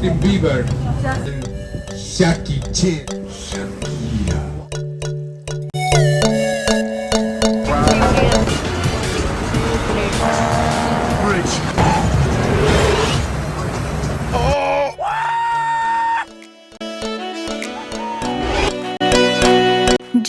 Justin Bieber, and Jackie Chan. Shakira. Bridge.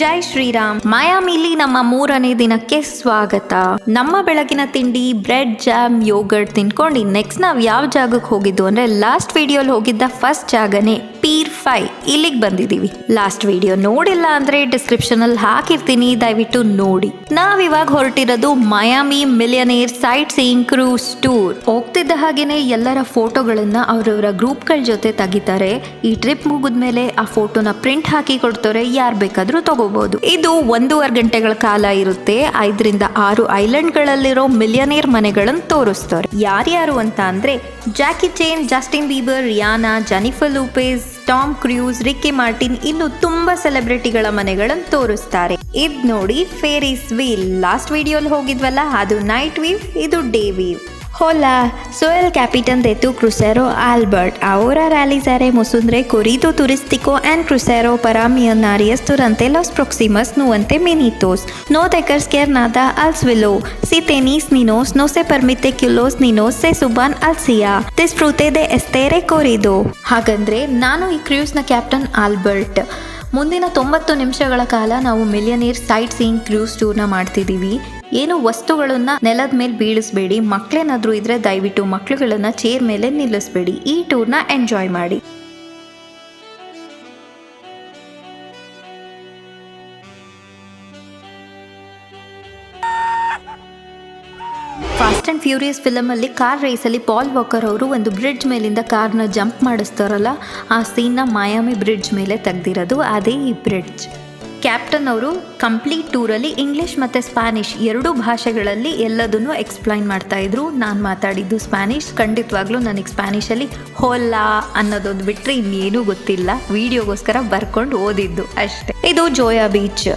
ಜೈ ಶ್ರೀರಾಮ್. ಮಾಯಾಮಿಲಿ ನಮ್ಮ 3ನೇ ದಿನಕ್ಕೆ ಸ್ವಾಗತ. ನಮ್ಮ ಬೆಳಗಿನ ತಿಂಡಿ ಬ್ರೆಡ್ ಜಾಮ್ ಯೋಗರ್ಟ್ ತಿನ್ಕೊಂಡು ನೆಕ್ಸ್ಟ್ ನಾವ್ ಯಾವ ಜಾಗಕ್ಕೆ ಹೋಗಿದ್ದು ಅಂದ್ರೆ ಲಾಸ್ಟ್ ವಿಡಿಯೋಲಿ ಹೋಗಿದ್ದ ಫಸ್ಟ್ ಜಾಗನೇ ಪೀರ್ 5. ಇಲ್ಲಿಗೆ ಬಂದಿದೀವಿ. ಲಾಸ್ಟ್ ವಿಡಿಯೋ ನೋಡಿಲ್ಲ ಅಂದ್ರೆ ಡಿಸ್ಕ್ರಿಪ್ಷನ್ ಅಲ್ಲಿ ಹಾಕಿರ್ತೀನಿ, ದಯವಿಟ್ಟು ನೋಡಿ. ನಾವಿವಾಗ ಹೊರಟಿರೋದು Miami millionaire sightseeing cruise tour. ಹೋಗ್ತಿದ್ದ ಹಾಗೇನೆ ಎಲ್ಲರ ಫೋಟೋಗಳನ್ನ ಅವರವರ ಗ್ರೂಪ್ಗಳ ಜೊತೆ ತೆಗಿತಾರೆ. ಈ ಟ್ರಿಪ್ ಮುಗಿದ್ಮೇಲೆ ಆ ಫೋಟೋನ ಪ್ರಿಂಟ್ ಹಾಕಿ ಕೊಡ್ತಾರೆ, ಯಾರು ಬೇಕಾದ್ರೂ ತಗೋಬಹುದು. ಇದು 1.5 ಗಂಟೆಗಳ ಕಾಲ ಇರುತ್ತೆ. 5ರಿಂದ 6 ಐಲ್ಯಾಂಡ್ಗಳಲ್ಲಿರೋ ಮಿಲಿಯನೇರ್ ಮನೆಗಳನ್ನು ತೋರಿಸ್ತಾರೆ. ಯಾರ್ಯಾರು ಅಂತ ಅಂದ್ರೆ Jackie Chan, Justin Bieber, Rihanna, Jennifer Lopez, Tom Cruise, Ricky Martin, ಇನ್ನು ತುಂಬಾ ಸೆಲೆಬ್ರಿಟಿಗಳ ಮನೆಗಳನ್ನು ತೋರಿಸ್ತಾರೆ. ಇದ್ ನೋಡಿ ಫೇರಿಸ್ ವೀಲ್. ಲಾಸ್ಟ್ ವಿಡಿಯೋಲಿ ಹೋಗಿದ್ವಲ್ಲ, ಅದು ನೈಟ್ ವೀವ್, ಇದು day view. Hola, soy el capitán de tu crucero Albert. Ahora realizaremos un recorrido turístico en crucero para millonarios durante los próximos 90 minutos. No dejes caer nada al suelo. Si tenéis niños, no se permite que los niños se suban al silla. Disfrute de este recorrido. ಹಾಗಂದ್ರೆ ನಾನು ಈ ಕ್ರೂಸ್ನ captain Albert. ಮುಂದಿನ 90 ನಿಮಿಷಗಳ ಕಾಲ ನಾವು millionaire sightseeing cruise ಟೂರ್ನ ಮಾಡ್ತಿದ್ದೀವಿ. ಏನು ವಸ್ತುಗಳನ್ನ ನೆಲದ ಮೇಲೆ ಬೀಳಿಸ್ಬೇಡಿ. ಮಕ್ಕಳೇನಾದ್ರೂ ಇದ್ರೆ ದಯವಿಟ್ಟು ಮಕ್ಕಳುಗಳನ್ನ ಚೇರ್ ಮೇಲೆ ನಿಲ್ಲಿಸ್ಬೇಡಿ. ಈ ಟೂರ್ನ ಎಂಜಾಯ್ ಮಾಡಿ. ಫಾಸ್ಟ್ ಅಂಡ್ ಫ್ಯೂರಿಯಸ್ ಫಿಲಮ್ ಅಲ್ಲಿ ಕಾರ್ ರೇಸ್ ಅಲ್ಲಿ ಪಾಲ್ ವಾಕರ್ ಅವರು ಒಂದು ಬ್ರಿಡ್ಜ್ ಮೇಲಿಂದ ಕಾರ್ನ ಜಂಪ್ ಮಾಡಿಸ್ತಾರಲ್ಲ, ಆ ಸೀನ್ನ ಮಯಾಮಿ ಬ್ರಿಡ್ಜ್ ಮೇಲೆ ತೆಗ್ದಿರೋದು. ಅದೇ ಈ ಬ್ರಿಡ್ಜ್. ಕ್ಯಾಪ್ಟನ್ ಅವರು ಕಂಪ್ಲೀಟ್ ಟೂರಲ್ಲಿ ಇಂಗ್ಲಿಷ್ ಮತ್ತು ಸ್ಪ್ಯಾನಿಷ್ 2 ಭಾಷೆಗಳಲ್ಲಿ ಎಲ್ಲದನ್ನು ಎಕ್ಸ್ಪ್ಲೈನ್ ಮಾಡ್ತಾ ಇದ್ರು. ನಾನು ಮಾತಾಡಿದ್ದು ಸ್ಪ್ಯಾನಿಷ್. ಖಂಡಿತವಾಗ್ಲೂ ನನಗೆ ಸ್ಪ್ಯಾನಿಷಲ್ಲಿ ಹೋಲಾ ಅನ್ನೋದೊಂದು ಬಿಟ್ಟರೆ ಇನ್ನೇನೂ ಗೊತ್ತಿಲ್ಲ. ವಿಡಿಯೋಗೋಸ್ಕರ ಬರ್ಕೊಂಡು ಓದಿದ್ದು ಅಷ್ಟೇ. ಇದು ಜೋಯಾ ಬೀಚ್.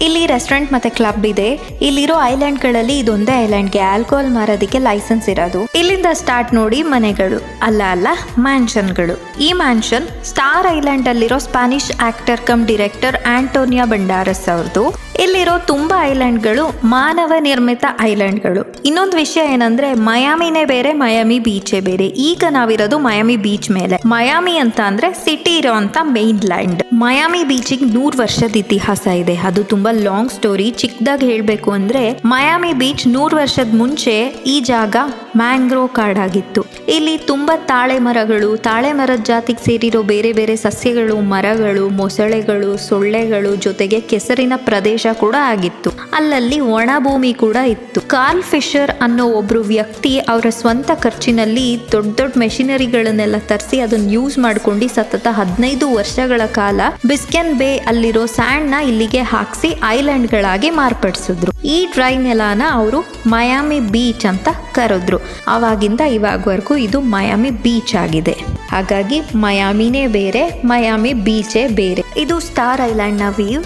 ಇಲ್ಲಿ ರೆಸ್ಟೋರೆಂಟ್ ಮತ್ತು ಕ್ಲಬ್ ಇದೆ. ಇಲ್ಲಿರೋ ಐಲ್ಯಾಂಡ್ಗಳಲ್ಲಿ ಇದೊಂದೇ ಐಲ್ಯಾಂಡ್ಗೆ ಆಲ್ಕೋಹಾಲ್ ಮಾರೋದಕ್ಕೆ ಲೈಸೆನ್ಸ್ ಇರೋದು. ಇಲ್ಲಿಂದ ಸ್ಟಾರ್ಟ್ ನೋಡಿ ಮನೆಗಳು, ಅಲ್ಲ ಮ್ಯಾನ್ಷನ್ಗಳು. ಈ ಮ್ಯಾನ್ಷನ್ ಸ್ಟಾರ್ ಐಲ್ಯಾಂಡ್ ಅಲ್ಲಿರೋ Spanish actor cum director Antonio Banderas ಅವ್ರದ್ದು. ಇಲ್ಲಿರೋ ತುಂಬಾ ಐಲ್ಯಾಂಡ್ಗಳು ಮಾನವ ನಿರ್ಮಿತ ಐಲ್ಯಾಂಡ್ಗಳು. ಇನ್ನೊಂದು ವಿಷಯ ಏನಂದ್ರೆ ಮಯಾಮಿನೇ ಬೇರೆ, ಮಯಾಮಿ ಬೀಚೇ ಬೇರೆ. ಈಗ ನಾವಿರೋದು ಮಯಾಮಿ ಬೀಚ್ ಮೇಲೆ. ಮಯಾಮಿ ಅಂತ ಅಂದ್ರೆ ಸಿಟಿ ಇರೋ ಅಂತ ಮೇನ್ ಲ್ಯಾಂಡ್. ಮಯಾಮಿ ಬೀಚಿಗೆ 100 ವರ್ಷದ ಇತಿಹಾಸ ಇದೆ. ಅದು ತುಂಬಾ ಲಾಂಗ್ ಸ್ಟೋರಿ. ಚಿಕ್ಕದಾಗಿ ಹೇಳ್ಬೇಕು ಅಂದ್ರೆ ಮಯಾಮಿ ಬೀಚ್ 100 ವರ್ಷದ ಮುಂಚೆ ಈ ಜಾಗ ಮ್ಯಾಂಗ್ರೋವ್ ಕಾಡಾಗಿತ್ತು. ಇಲ್ಲಿ ತುಂಬಾ ತಾಳೆ ಮರಗಳು, ತಾಳೆ ಮರದ ಜಾತಿಗೆ ಸೇರಿರೋ ಬೇರೆ ಬೇರೆ ಸಸ್ಯಗಳು, ಮರಗಳು, ಮೊಸಳೆಗಳು, ಸೊಳ್ಳೆಗಳು, ಜೊತೆಗೆ ಕೆಸರಿನ ಪ್ರದೇಶ ಕೂಡ ಆಗಿತ್ತು. ಅಲ್ಲಲ್ಲಿ ಒಣ ಭೂಮಿ ಕೂಡ ಇತ್ತು. ಕಾರ್ಲ್ ಫಿಶರ್ ಅನ್ನೋ ಒಬ್ರು ವ್ಯಕ್ತಿ ಅವರ ಸ್ವಂತ ಖರ್ಚಿನಲ್ಲಿ ದೊಡ್ಡ ದೊಡ್ಡ ಮೆಷಿನರಿಗಳನ್ನೆಲ್ಲ ತರಿಸಿ ಅದನ್ನ ಯೂಸ್ ಮಾಡ್ಕೊಂಡು ಸತತ 15 ವರ್ಷಗಳ ಕಾಲ ಬಿಸ್ಕೆನ್ ಬೇ ಅಲ್ಲಿರೋ ಸ್ಯಾಂಡ್ ನ ಇಲ್ಲಿಗೆ ಹಾಕಿಸಿ ಐಲ್ಯಾಂಡ್ಗಳಾಗಿ ಮಾರ್ಪಡಿಸಿದ್ರು. ಈ ಡ್ರೈ ನೆಲನ ಅವರು ಮಯಾಮಿ ಬೀಚ್ ಅಂತ ಕರೆದ್ರು. ಅವಾಗಿಂದ ಇವಾಗವರೆಗೂ ಇದು ಮಯಾಮಿ ಬೀಚ್ ಆಗಿದೆ. ಹಾಗಾಗಿ ಮಯಾಮಿನೇ ಬೇರೆ, ಮಯಾಮಿ ಬೀಚೇ ಬೇರೆ. ಇದು ಸ್ಟಾರ್ ಐಲ್ಯಾಂಡ್ ನ ವ್ಯೂ.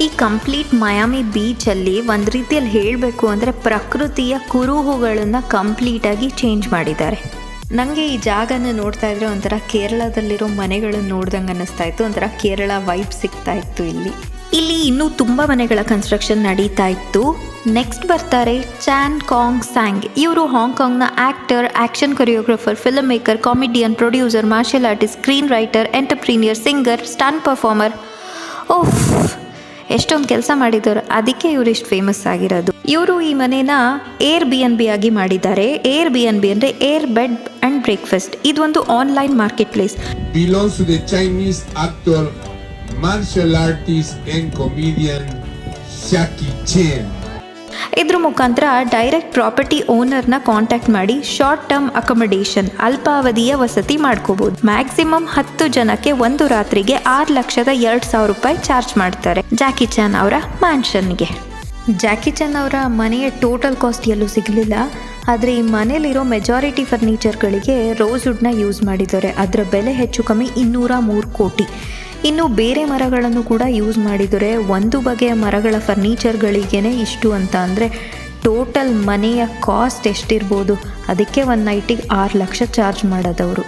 ಈ ಕಂಪ್ಲೀಟ್ ಮಯಾಮಿ ಬೀಚಲ್ಲಿ ಒಂದು ರೀತಿಯಲ್ಲಿ ಹೇಳಬೇಕು ಅಂದರೆ ಪ್ರಕೃತಿಯ ಕುರುಹುಗಳನ್ನು ಕಂಪ್ಲೀಟಾಗಿ ಚೇಂಜ್ ಮಾಡಿದ್ದಾರೆ. ನನಗೆ ಈ ಜಾಗನ ನೋಡ್ತಾ ಇದ್ರೆ ಒಂಥರ ಕೇರಳದಲ್ಲಿರೋ ಮನೆಗಳನ್ನು ನೋಡ್ದಂಗೆ ಅನ್ನಿಸ್ತಾ ಇತ್ತು. ಒಂಥರ ಕೇರಳ ವೈಬ್ ಸಿಗ್ತಾ ಇತ್ತು ಇಲ್ಲಿ ಇನ್ನೂ ತುಂಬ ಮನೆಗಳ ಕನ್ಸ್ಟ್ರಕ್ಷನ್ ನಡೀತಾ ಇತ್ತು. ನೆಕ್ಸ್ಟ್ ಬರ್ತಾರೆ ಚಾನ್ ಕಾಂಗ್ ಸ್ಯಾಂಗ್. ಇವರು ಹಾಂಗ್ಕಾಂಗ್ನ actor, action choreographer, filmmaker, comedian, producer, martial artist, screenwriter, entrepreneur, singer, stunt performer. ಓಹ್, ಎಷ್ಟೊಂದು ಕೆಲಸ ಮಾಡಿದ್ದಾರೆ. ಅದಕ್ಕೆ ಇವರು ಇಷ್ಟು ಫೇಮಸ್ ಆಗಿರೋದು. ಇವರು ಈ ಮನೇನ Airbnb ಆಗಿ ಮಾಡಿದ್ದಾರೆ. Airbnb ಅಂದ್ರೆ ಏರ್ ಬೆಡ್ ಅಂಡ್ ಬ್ರೇಕ್ಫಾಸ್ಟ್. ಇದೊಂದು online market place. Belongs to the Chinese actor, martial artist and comedian Jackie Chan. ಇದ್ರ ಮುಖಾಂತರ ಡೈರೆಕ್ಟ್ ಪ್ರಾಪರ್ಟಿ ಓನರ್ನ ಕಾಂಟ್ಯಾಕ್ಟ್ ಮಾಡಿ ಶಾರ್ಟ್ ಟರ್ಮ್ ಅಕೊಮಡೇಷನ್, ಅಲ್ಪಾವಧಿಯ ವಸತಿ ಮಾಡ್ಕೋಬಹುದು. ಮ್ಯಾಕ್ಸಿಮಮ್ 10 ಜನಕ್ಕೆ ಒಂದು ರಾತ್ರಿಗೆ 6,02,000 ರೂಪಾಯಿ ಚಾರ್ಜ್ ಮಾಡ್ತಾರೆ ಜಾಕಿ ಚಾನ್ ಅವರ ಮ್ಯಾನ್ಷನ್ಗೆ. ಜಾಕಿ ಚಾನ್ ಅವರ ಮನೆಯ ಟೋಟಲ್ ಕಾಸ್ಟ್ ಎಲ್ಲೂ ಸಿಗಲಿಲ್ಲ. ಆದರೆ ಈ ಮನೇಲಿರೋ ಮೆಜಾರಿಟಿ ಫರ್ನಿಚರ್ಗಳಿಗೆ ರೋಸ್ವುಡ್ನ ಯೂಸ್ ಮಾಡಿದ್ದಾರೆ. ಅದರ ಬೆಲೆ ಹೆಚ್ಚು ಕಮ್ಮಿ 203 ಕೋಟಿ. ಇನ್ನು ಬೇರೆ ಮರಗಳನ್ನು ಕೂಡ ಯೂಸ್ ಮಾಡಿದರೆ. ಒಂದು ಬಗೆಯ ಮರಗಳ ಫರ್ನಿಚರ್ಗಳಿಗೇ ಇಷ್ಟು ಅಂತ ಅಂದರೆ ಟೋಟಲ್ ಮನೆಯ ಕಾಸ್ಟ್ ಎಷ್ಟಿರ್ಬೋದು? ಅದಕ್ಕೆ ಒಂದು ನೈಟಿಗೆ 6 ಲಕ್ಷ ಚಾರ್ಜ್ ಮಾಡೋದವರು.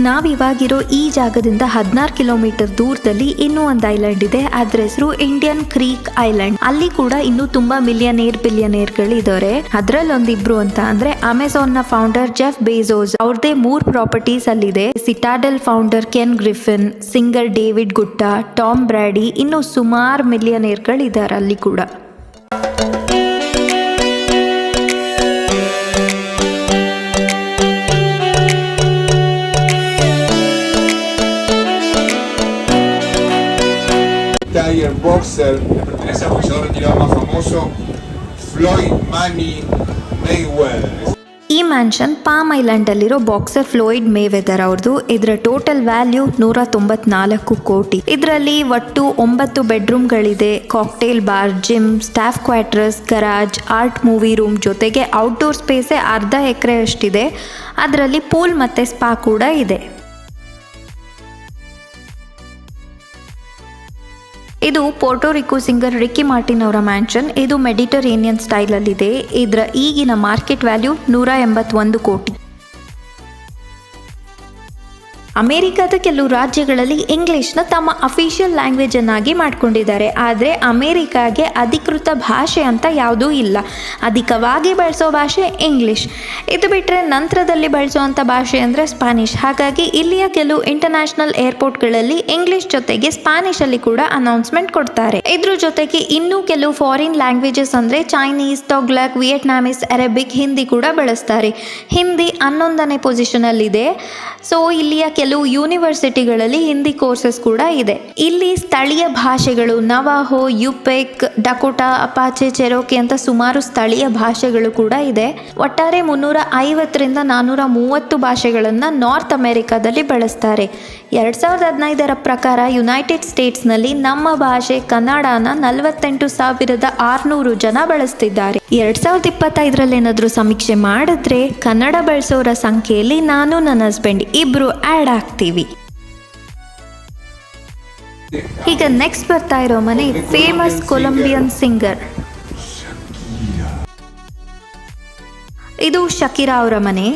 ನಾವಿವಾಗಿರೋ ಈ ಜಾಗದಿಂದ 16 ಕಿಲೋಮೀಟರ್ ದೂರದಲ್ಲಿ ಇನ್ನೂ ಒಂದು ಐಲ್ಯಾಂಡ್ ಇದೆ. ಅದ್ರ ಹೆಸರು ಇಂಡಿಯನ್ ಕ್ರೀಕ್ ಐಲ್ಯಾಂಡ್. ಅಲ್ಲಿ ಕೂಡ ಇನ್ನೂ ತುಂಬಾ ಬಿಲಿಯನೇರ್ಗಳು ಇದಾರೆ. ಅದ್ರಲ್ಲಿ ಒಂದಿಬ್ರು ಅಂತ ಅಂದ್ರೆ ಅಮೆಝಾನ್ ನ ಫೌಂಡರ್ ಜೆಫ್ ಬೇಜೋಸ್, ಅವ್ರದೇ 3 ಪ್ರಾಪರ್ಟೀಸ್ ಅಲ್ಲಿದೆ. Citadel founder Ken Griffin, singer David Guetta, Tom Brady, ಇನ್ನು ಸುಮಾರು ಮಿಲಿಯನೇರ್ಗಳು ಇದ್ದಾರೆ ಅಲ್ಲಿ ಕೂಡ. Tiger boxer que pertenece al boxeador retirado más famoso Floyd Manny Mayweather. ಈ ಮ್ಯಾನ್ಷನ್ ಪಾಮ್ ಐಲ್ಯಾಂಡ್ ಅಲ್ಲಿರೋ ಬಾಕ್ಸರ್ ಫ್ಲೋಯ್ಡ್ ಮೇವೆದರ್ ಅವ್ರದ್ದು. ಇದರ ಟೋಟಲ್ ವ್ಯಾಲ್ಯೂ 194 ಕೋಟಿ. ಇದರಲ್ಲಿ ಒಟ್ಟು 9 ಬೆಡ್ರೂಮ್ಗಳಿದೆ, cocktail bar, gym, staff quarters, garage, art movie room ಜೊತೆಗೆ ಔಟ್ಡೋರ್ ಸ್ಪೇಸೇ 1/2 ಎಕರೆ ಅಷ್ಟಿದೆ. ಅದರಲ್ಲಿ ಪೂಲ್ ಮತ್ತೆ ಸ್ಪಾ ಕೂಡ ಇದೆ. ಇದು ಪೋರ್ಟೋರಿಕೋ ಸಿಂಗರ್ ರಿಕ್ಕಿ ಮಾರ್ಟಿನ್ ಅವರ ಮ್ಯಾನ್ಷನ್. ಇದು ಮೆಡಿಟರೇನಿಯನ್ ಸ್ಟೈಲ್ ಅಲ್ಲಿದೆ. ಇದರ ಈಗಿನ ಮಾರ್ಕೆಟ್ ವ್ಯಾಲ್ಯೂ 181 ಕೋಟಿ. ಅಮೆರಿಕದ ಕೆಲವು ರಾಜ್ಯಗಳಲ್ಲಿ ಇಂಗ್ಲಿಷ್ನ ತಮ್ಮ ಅಫಿಷಿಯಲ್ ಲ್ಯಾಂಗ್ವೇಜ್ ಅನ್ನಾಗಿ ಮಾಡ್ಕೊಂಡಿದ್ದಾರೆ. ಆದರೆ ಅಮೆರಿಕಾಗೆ ಅಧಿಕೃತ ಭಾಷೆ ಅಂತ ಯಾವುದೂ ಇಲ್ಲ. ಅಧಿಕವಾಗಿ ಬಳಸೋ ಭಾಷೆ ಇಂಗ್ಲಿಷ್. ಇದು ಬಿಟ್ಟರೆ ನಂತರದಲ್ಲಿ ಬಳಸುವಂಥ ಭಾಷೆ ಅಂದರೆ ಸ್ಪ್ಯಾನಿಷ್. ಹಾಗಾಗಿ ಇಲ್ಲಿಯ ಕೆಲವು ಇಂಟರ್ನ್ಯಾಷನಲ್ ಏರ್ಪೋರ್ಟ್ಗಳಲ್ಲಿ ಇಂಗ್ಲಿಷ್ ಜೊತೆಗೆ ಸ್ಪ್ಯಾನಿಷಲ್ಲಿ ಕೂಡ ಅನೌನ್ಸ್ಮೆಂಟ್ ಕೊಡ್ತಾರೆ. ಇದ್ರ ಜೊತೆಗೆ ಇನ್ನೂ ಕೆಲವು ಫಾರಿನ್ ಲ್ಯಾಂಗ್ವೇಜಸ್ ಅಂದರೆ ಚೈನೀಸ್, ತೊಗ್ಲಕ್, ವಿಯೆಟ್ನಾಮೀಸ್, ಅರೇಬಿಕ್, ಹಿಂದಿ ಕೂಡ ಬಳಸ್ತಾರೆ. ಹಿಂದಿ 11ನೇ ಪೊಸಿಷನಲ್ಲಿದೆ. ಸೊ ಇಲ್ಲಿಯ ಕೆಲವು ಯೂನಿವರ್ಸಿಟಿಗಳಲ್ಲಿ ಹಿಂದಿ ಕೋರ್ಸಸ್ ಕೂಡ ಇದೆ. ಇಲ್ಲಿ ಸ್ಥಳೀಯ ಭಾಷೆಗಳು ನವಾಹೋ, ಯುಪೆಕ್, ಡಕೋಟಾ, ಅಪಾಚೆ, ಚೆರೋಕಿ ಅಂತ ಸುಮಾರು ಸ್ಥಳೀಯ ಭಾಷೆಗಳು ಕೂಡ ಇದೆ. ಒಟ್ಟಾರೆ 350ರಿಂದ 430 ಭಾಷೆಗಳನ್ನು ನಾರ್ತ್ ಅಮೆರಿಕಾದಲ್ಲಿ ಬಳಸ್ತಾರೆ. 2015ರ ಪ್ರಕಾರ ಯುನೈಟೆಡ್ ಸ್ಟೇಟ್ಸ್ನಲ್ಲಿ ನಮ್ಮ ಭಾಷೆ ಕನ್ನಡನ 48,600 ಜನ ಬಳಸ್ತಿದ್ದಾರೆ. 2025ರಲ್ಲಿ ಏನಾದರೂ ಸಮೀಕ್ಷೆ ಮಾಡಿದ್ರೆ ಕನ್ನಡ ಬಳಸೋರ ಸಂಖ್ಯೆಯಲ್ಲಿ ನಾನು ನನ್ನ ಹಸ್ಬೆಂಡ್ ಇಬ್ರು ಆ್ಯಡ್ ಆಗ್ತೀವಿ. ಈಗ ನೆಕ್ಸ್ಟ್ ಬರ್ತಾ ಇರೋ ಮನೆ ಫೇಮಸ್ ಕೊಲಂಬಿಯನ್ ಸಿಂಗರ್. ಇದು ಶಕೀರಾ ಅವರ ಮನೆ.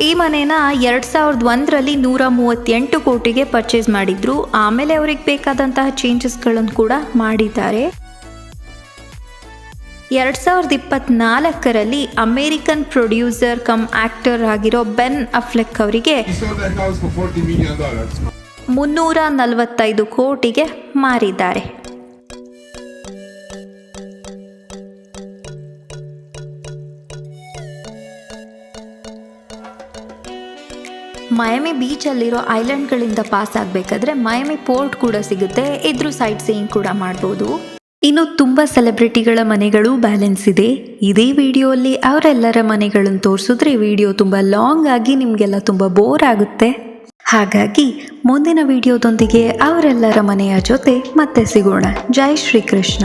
ಈ ಮನೇನ 2001ರಲ್ಲಿ 138 ಕೋಟಿಗೆ ಪರ್ಚೇಸ್ ಮಾಡಿದ್ರು. ಆಮೇಲೆ ಅವ್ರಿಗೆ ಬೇಕಾದಂತಹ ಚೇಂಜಸ್ಗಳನ್ನು ಕೂಡ ಮಾಡಿದ್ದಾರೆ. 2024ರಲ್ಲಿ ಅಮೇರಿಕನ್ ಪ್ರೊಡ್ಯೂಸರ್ ಕಮ್ ಆಕ್ಟರ್ ಆಗಿರೋ ಬೆನ್ ಅಫ್ಲೆಕ್ ಅವರಿಗೆ $345 ಕೋಟಿಗೆ ಮಾರಿದ್ದಾರೆ. ಮಯಮಿ ಬೀಚಲ್ಲಿರೋ ಐಲ್ಯಾಂಡ್ಗಳಿಂದ ಪಾಸ್ ಆಗಬೇಕಾದ್ರೆ ಮಯಮಿ ಪೋರ್ಟ್ ಕೂಡ ಸಿಗುತ್ತೆ. ಇದ್ರ ಸೈಟ್ ಸೀಯಿಂಗ್ ಕೂಡ ಮಾಡ್ಬೋದು. ಇನ್ನು ತುಂಬ ಸೆಲೆಬ್ರಿಟಿಗಳ ಮನೆಗಳು ಬ್ಯಾಲೆನ್ಸ್ ಇದೆ. ಇದೇ ವಿಡಿಯೋಲ್ಲಿ ಅವರೆಲ್ಲರ ಮನೆಗಳನ್ನು ತೋರಿಸಿದ್ರೆ ವಿಡಿಯೋ ತುಂಬ ಲಾಂಗ್ ಆಗಿ ನಿಮಗೆಲ್ಲ ತುಂಬ ಬೋರ್ ಆಗುತ್ತೆ. ಹಾಗಾಗಿ ಮುಂದಿನ ವಿಡಿಯೋದೊಂದಿಗೆ ಅವರೆಲ್ಲರ ಮನೆಯ ಜೊತೆ ಮತ್ತೆ ಸಿಗೋಣ. ಜೈ ಶ್ರೀಕೃಷ್ಣ.